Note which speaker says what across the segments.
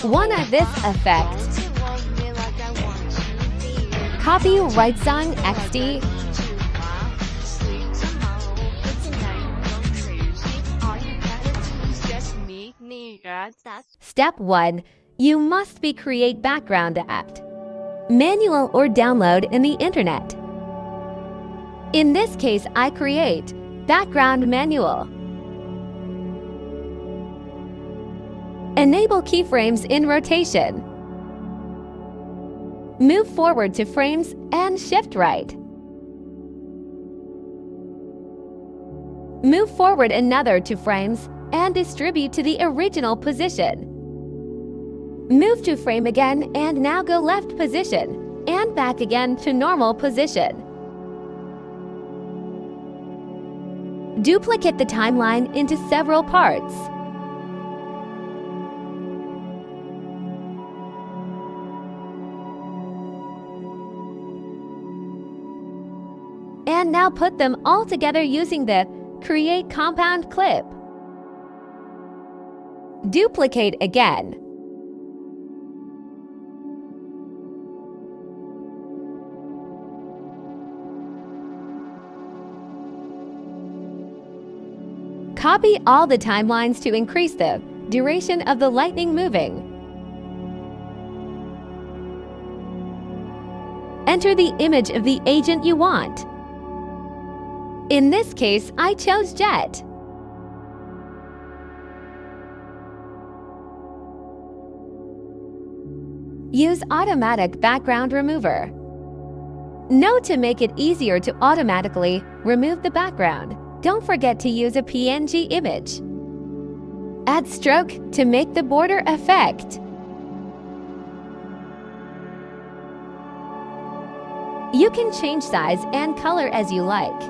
Speaker 1: Wanna this effect? Copyright song XD. Step 1. You must be create background apt. Manual or download in the internet. In this case, I create background manual. Enable keyframes in rotation. Move forward to frames and shift right. Move forward another 2 frames and distribute to the original position. Move to frame again and now go left position and back again to normal position. Duplicate the timeline into several parts. And now put them all together using the Create Compound clip. Duplicate again. Copy all the timelines to increase the duration of the lightning moving. Enter the image of the agent you want. In this case, I chose Jet. Use Automatic Background Remover. Note to make it easier to automatically remove the background, don't forget to use a PNG image. Add stroke to make the border effect. You can change size and color as you like.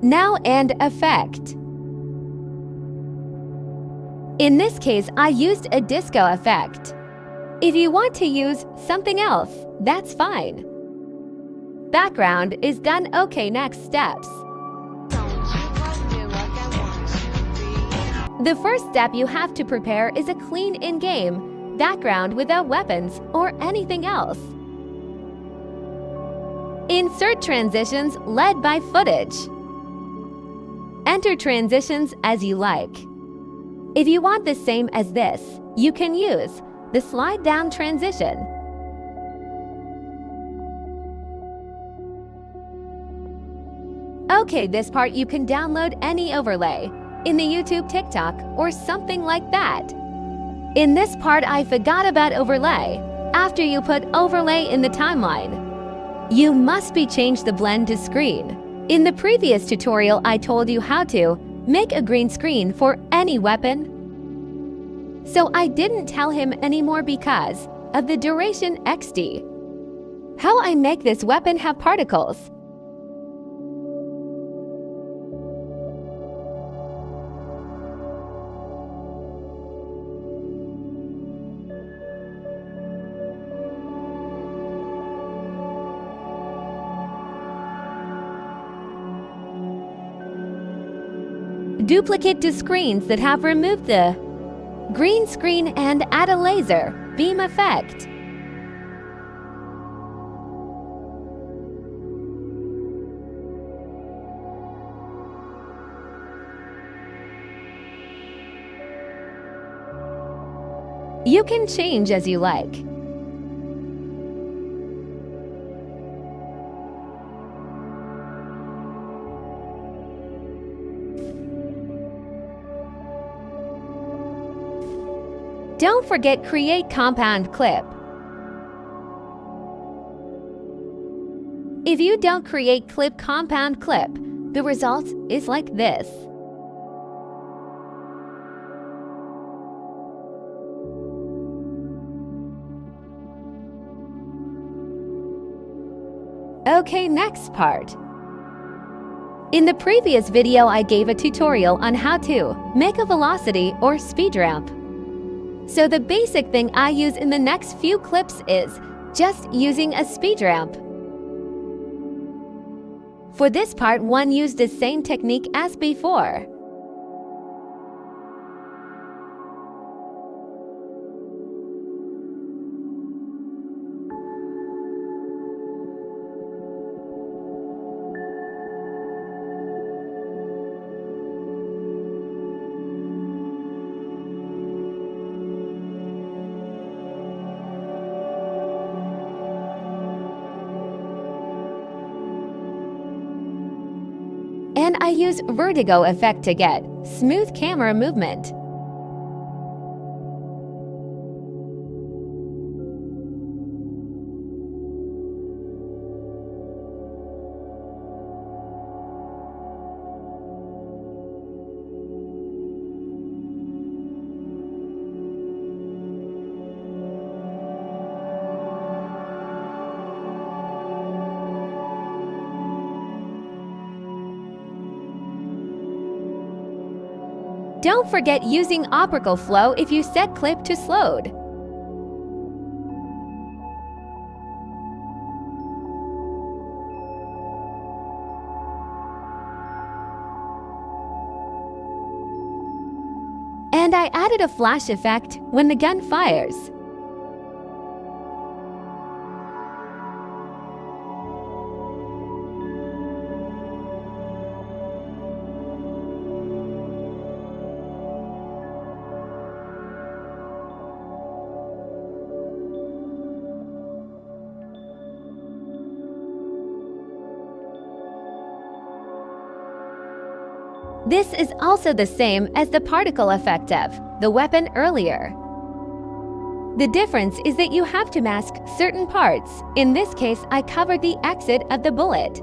Speaker 1: Now and effect. In this case, I used a disco effect. If you want to use something else, that's fine. Background is done. Okay, next steps. The first step you have to prepare is a clean in-game background without weapons or anything else. Insert transitions led by footage. Enter transitions as you like. If you want the same as this, you can use the slide down transition. Okay, this part you can download any overlay in the YouTube, TikTok, or something like that. In this part, I forgot about overlay. After you put overlay in the timeline, you must be change the blend to screen. In the previous tutorial, I told you how to make a green screen for any weapon. So I didn't tell him anymore because of the duration XD. How I make this weapon have particles. Duplicate to screens that have removed the green screen and add a laser beam effect. You can change as you like. Don't forget Create Compound clip. If you don't create clip compound clip, the result is like this. Okay, next part. In the previous video, I gave a tutorial on how to make a velocity or speed ramp. So the basic thing I use in the next few clips is just using a speed ramp. For this part, one used the same technique as before. And I use vertigo effect to get smooth camera movement. Don't forget using optical flow if you set clip to slowed. And I added a flash effect when the gun fires. This is also the same as the particle effect of the weapon earlier. The difference is that you have to mask certain parts. In this case, I covered the exit of the bullet.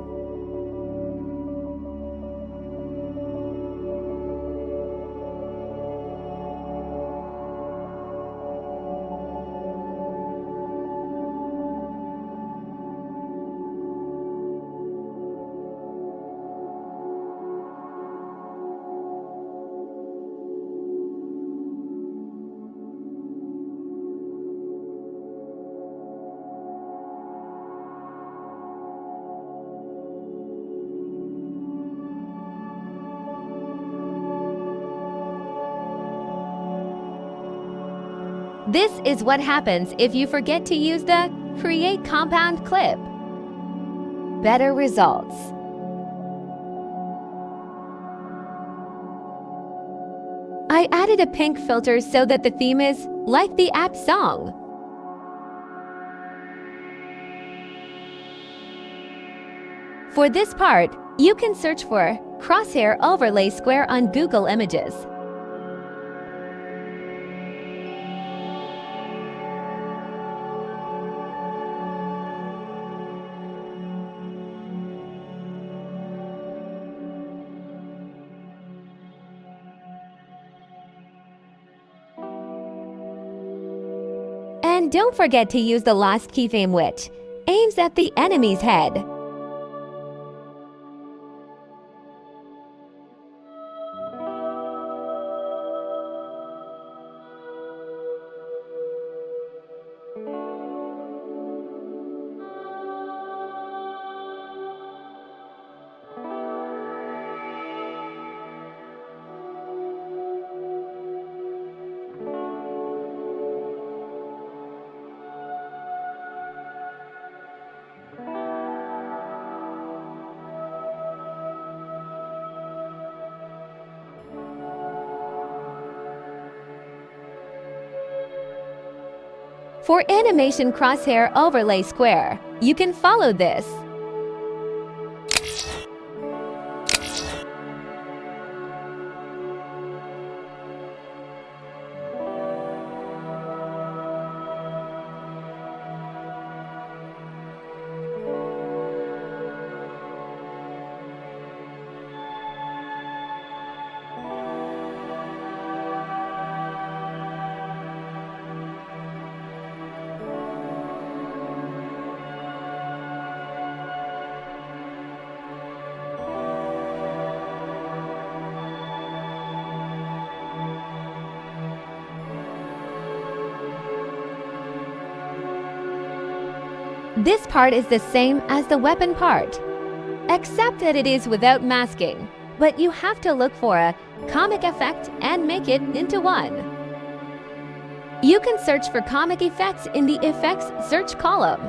Speaker 1: This is what happens if you forget to use the Create Compound clip. Better results. I added a pink filter so that the theme is like the app song. For this part, you can search for Crosshair Overlay Square on Google Images. And don't forget to use the last keyframe, which aims at the enemy's head. For animation crosshair overlay square, you can follow this. This part is the same as the weapon part. except that it is without masking, but you have to look for a comic effect and make it into one. You can search for comic effects in the effects search column.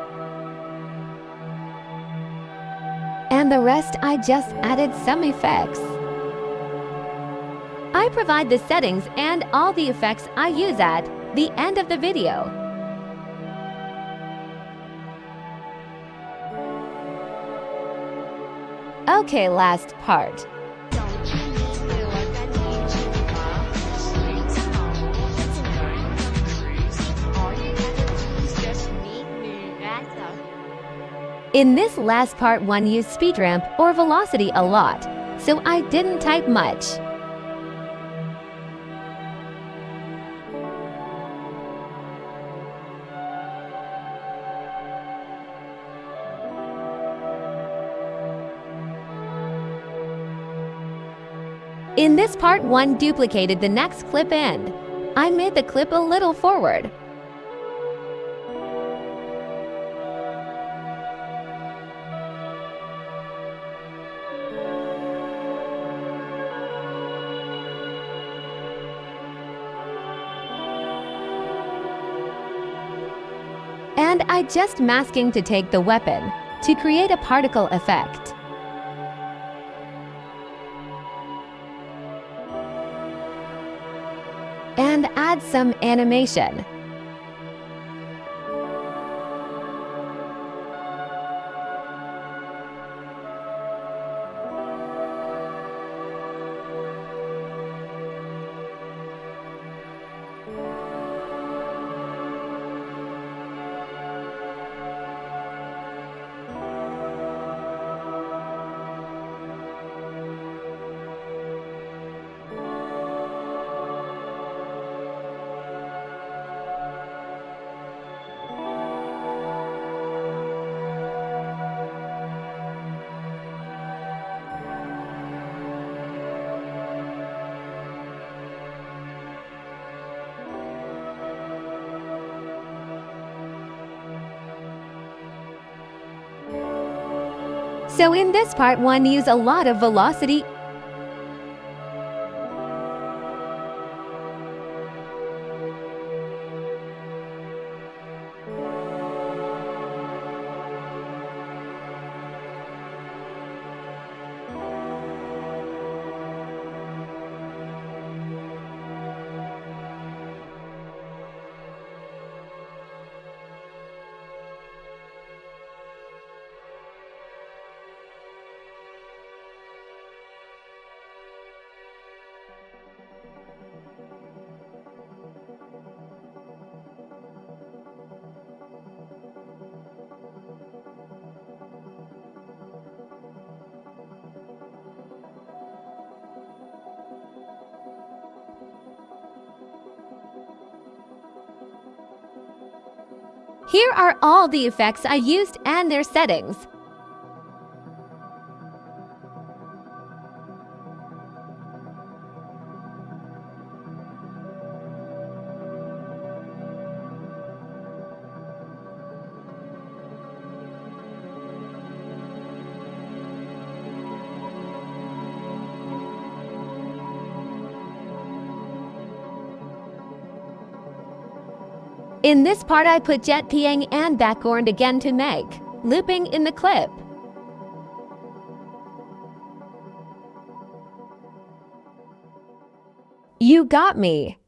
Speaker 1: And the rest I just added some effects. I provide the settings and all the effects I use at the end of the video. Okay, last part. In this last part, one used speed ramp or velocity a lot, so I didn't type much. In this part, one duplicated the next clip end. I made the clip a little forward. And I just masking to take the weapon to create a particle effect. And add some animation. So in this part, one used a lot of velocity. Here are all the effects I used and their settings. In this part, I put jet peeing and background again to make looping in the clip. You got me.